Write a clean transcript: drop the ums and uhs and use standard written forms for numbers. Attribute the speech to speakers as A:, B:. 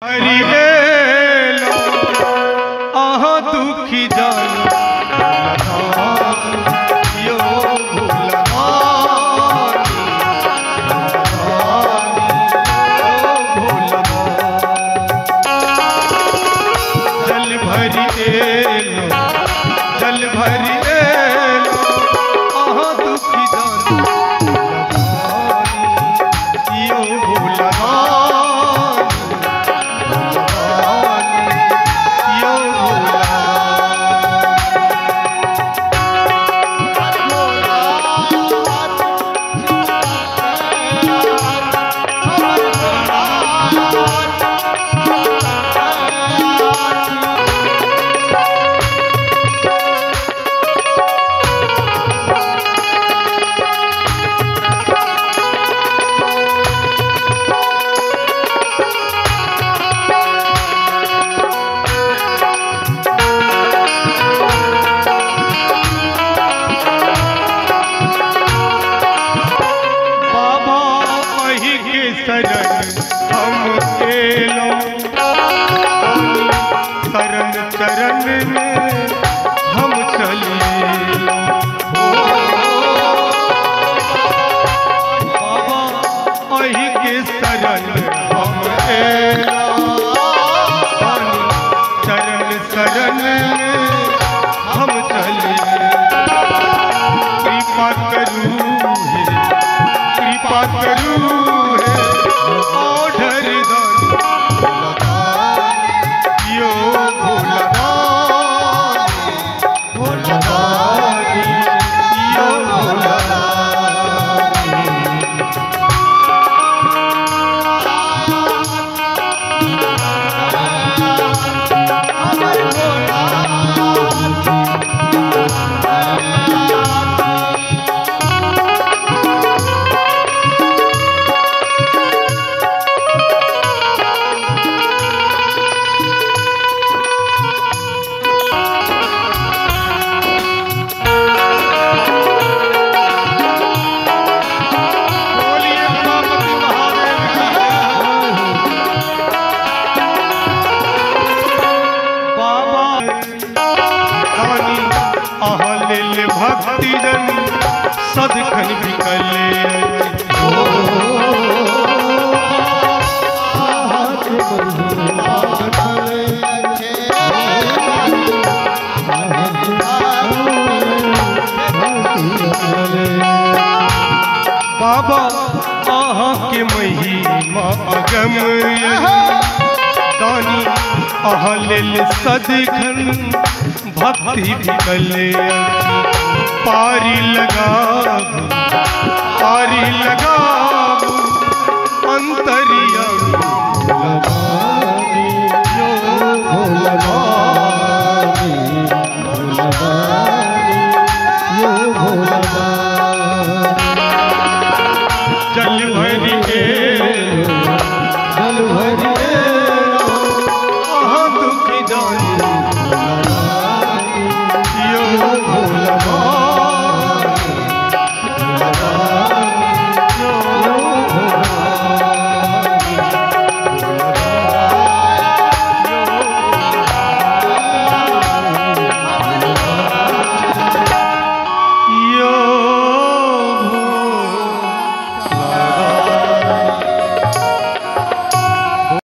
A: हरि hello आहा दुखी जान यो जल भरी एलो जल भरी एलो आहा दुखी जान यो हम एलो शरण चरण में हम चले बाबा अही के शरण हम एलो चरण शरण में हम चले कृपा करू भक्ति जन सदखन बिकले बाबा आहा के महिमा अगम दानी आहा लेल सदखन भक्ति बिकले पारी लगा